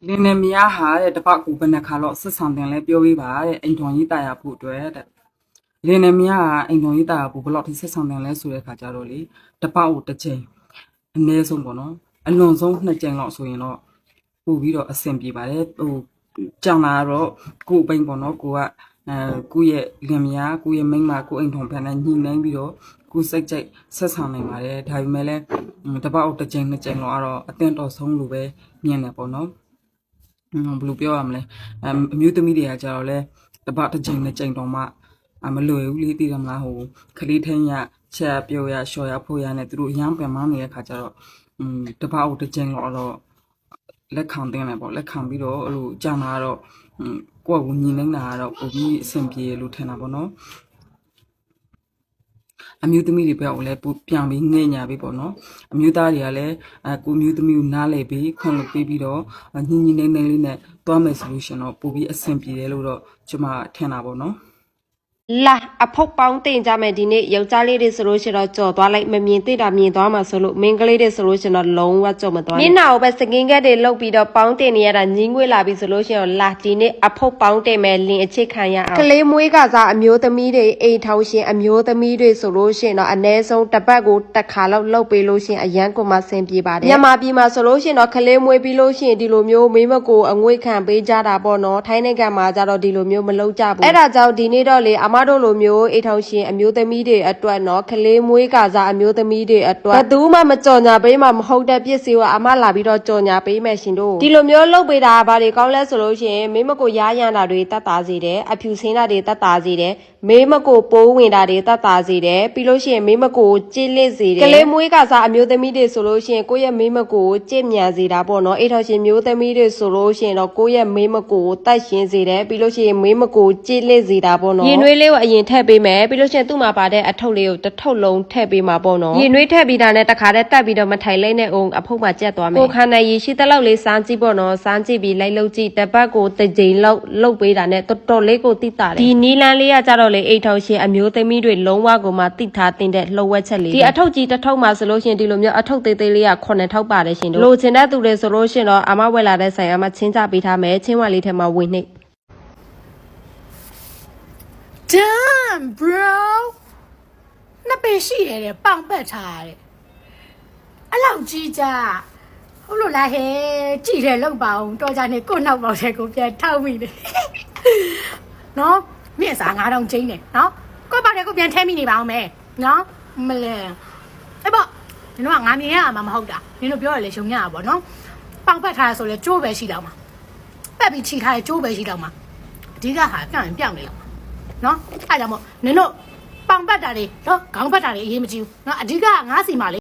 လင်းနေမရဟာတဲ့တပတ်ကိုဘယ်နှခါတော့ဆက်ဆောင်တင်လဲပြောပေးပါတဲ့အိမ်တော်ကြီးတာယာဖို့အတွက်တဲ့လင်းနေမရဟာအိမ်တော်ကြီးတာယာဖို့ဘယ်လောက်ထိဆက်ဆောင်တင်လဲဆိုတဲ့ခါကြတော့လေတပတ်ကိုတစ်ချိန်အနည်းဆုံးပေါ့နော်အလွန်ဆုံး2ကြိမ်လောက်ဆိုရင်တော့ပို့ပြီးတော့အဆင်ပြေပါတယ်ကြောင်လာတော့ကိုယ်ပိန်ပေါ့နော်ကိုကကိုယ့်ရဲ့လင်မယားကိုယ့်ရဲ့မိန်းမကိုယ်အိမ်ထုံဖန်နဲ့ညှိနှိုင်းပြီးတော့ကိုယ်စိတ်ကြိုက်ဆက်ဆောင်နိုင်ပါတယ်ဒါပေမဲ့လည်းတပတ်တစ်ကြိမ်2ကြိမ်လောက်ကတော့အသင့်တော်ဆုံးလို့ပဲမြင်တယ်ပေါ့နော်ဘယ်လိုပြောရမလဲအမျိုးသမီးတွေကကြတော့လဲတပတ်တစ်ကြိမ်2ကြိမ်တော့မှမလွယ်ဘူးလေသိတယ်မလားဟိုခလေးထင်းရချက်ပြောရလျှော်ရဖို့ရနဲ့သူတို့အရန်ပင်မနေတဲ့ခါကျတော့တပတ်တစ်ကြိမ်လောက်တော့လက်ခံတင်တယ်ပေါ့လက်ခံပြီးတော့အဲ့လိုကြာလာတော့ကိုယ့်ကိုညီနေတာကတော့ပုံပြီးအဆင်ပြေလို့ထင်တာပေါ့နော်အမျိုးသမီးတွေပဲကိုလည်းပြန်ပြီးငဲ့ညာပြီးပေါ့နော်အမျိုးသားတွေကလည်းကိုမျိုးသမီးကိုနားလဲပြီးခွန်လို့ပေးပြီးတော့ညီညီနေနေလေးနဲ့သွားမယ်ဆိုလို့ရှင်တော့ပို့ပြီးအဆင်ပြေတယ်လို့တော့ကျွန်မထင်တာပေါ့နော်လာအဖုတ်ပေါင်းတင်ကြမယ်ဒီနေ့ယောက်ျားလေးတွေဆိုလို့ရှိတော့ကြော်သွားလိုက်မမြင်သိတာမြင်သွားမှာဆိုလို့မိန်းကလေးတွေဆိုလို့ရှိတော့လုံးဝကြော်မသွားမျက်နှာကိုပဲစကင်ကက်တွေလုတ်ပြီးတော့ပေါင်းတင်နေရတာညင်းငွေလာပြီဆိုလို့ရှိတော့လာဒီနေ့အဖုတ်ပေါင်းတင်မယ်လင်အချစ်ခံရအောင်ကလေးမွေးကစားအမျိုးသမီးတွေအိမ်ထောင်ရှင်အမျိုးသမီးတွေဆိုလို့ရှိတော့အ ਨੇ ဆုံးတစ်ပတ်ကိုတစ်ခါလောက်လုတ်ပေးလို့ရှိရင်အရန်ကိုမှဆင်ပြေပါတယ်မြန်မာပြည်မှာဆိုလို့ရှိတော့ကလေးမွေးပြီးလို့ရှိရင်ဒီလိုမျိုးမိမကိုအငွေခံပေးကြတာပေါ့နော်ထိုင်းနိုင်ငံမှာကြတော့ဒီလိုမျိုးမလုပ်ကြဘူးအဲ့ဒါကြောင့်ဒီနေ့တော့လေအမတို့လိုမျိုးအိထောင်ရှင်အမျိုးသမီးတွေအတွက်နော်ကလေးမွေးကစားအမျိုးသမီးတွေအတွက်ဘယ်သူမှမကြော်ညာပေးမှမဟုတ်တဲ့ပစ္စည်းကိုအမလာပြီးတော့ကြော်ညာပေးမယ်ရှင်တို့ဒီလိုမျိုးလုပ်ပေးတာကဘာတွေကောင်းလဲဆိုလို့ရှိရင်မိမကိုရားရန်တာတွေတတ်တာစေတယ်အဖြူစင်းတာတွေတတ်တာစေတယ်မိမကိုပိုးဝင်တာတွေတတ်တာစေတယ်ပြီးလို့ရှိရင်မိမကိုကြည်လစ်စေတယ်ကလေးမွေးကစားအမျိုးသမီးတွေဆိုလို့ရှိရင်ကိုယ့်ရဲ့မိမကိုကြည်မြန်စေတာပေါ့နော်အိထောင်ရှင်မျိုးသမီးတွေဆိုလို့ရှိရင်တော့ကိုယ့်ရဲ့မိမကိုတတ်ရှင်စေတယ်ပြီးလို့ရှိရင်မိမကိုကြည်လစ်စေတာပေါ့နော်ရင်နွေးလေးကိုအရင်ထည့်ပေးမယ်ပြီးလို့ရှိရင်သူ့မှာပါတဲ့အထုပ်လေးကိုတစ်ထုပ်လုံးထည့်ပေးမှာပေါ့နော်ရင်နွေးထည့်ပြီးတာနဲ့တခါတည်းတက်ပြီးတော့မထိုင်လိုက်နဲ့အောင်အဖုတ်မှာကျက်သွားမယ်ကိုခန္ဓာရည်ရှိတဲ့လောက်လေးစားကြည့်ပေါ့နော်စားကြည့်ပြီးလိုက်လုပ်ကြည့်တစ်ပတ်ကိုတစ်ကြိမ်လောက်လုပ်ပေးတာနဲ့တော်တော်လေးကိုတိတာတယ်ဒီနီလန်းလေးကကြတော့လေအိထောင်ရှင်အမျိုးသမီးတွေလုံးဝကိုမှတိထားတင်တဲ့လှုပ်ဝက်ချက်လေးဒီအထုပ်ကြီးတစ်ထုပ်မှာဆိုလို့ရှိရင်ဒီလိုမျိုးအထုပ်သေးသေးလေးက9ထုပ်ပါတယ်ရှင်တို့လိုချင်တဲ့သူတွေဆိုလို့ရှိရင်တော့အမဝက်လာတဲ့ဆိုင်အမချင်းချပေးထားမယ်ချင်းဝါလေးထဲမှာဝင်နှိပ် Damn, bro. နှစ်ပေရှိရတယ်ပေါင်ပတ်ထားရတယ်အဲ့လောက်ကြီးကြဟုတ်လို့လားဟဲ့ကြည်တယ်လောက်ပါအောင်တော်ကြနေကို့နောက်ပေါက်တဲ့ကိုပြန်ထောက်မိတယ်နော်မြင့်စား9000ကျင်းတယ်နော်ကို့ပေါက်တဲ့ကိုပြန်ထဲမိနေပါအောင်မယ်နော်မလဲအဲ့ပေါ့နင်တို့ကငါမြင်ရမှာမဟုတ်တာနင်တို့ပြောရလေရှုံညရပါဘောနော်ပေါင်ပတ်ထားရဆိုလေကျိုးပဲရှိတော့မှာပက်ပြီးခြိထားရကျိုးပဲရှိတော့မှာအဓိကဟာပြောင်းရင်ပြောင်းနေလောက်နော်အဲ့ဒါကြောင့်မို့နင်တို့ပေါင်ပတ်တာတွေနော်ခေါင်းပတ်တာတွေအရေးမကြီးဘူးနော်အဓိကငါးစီမှာလေ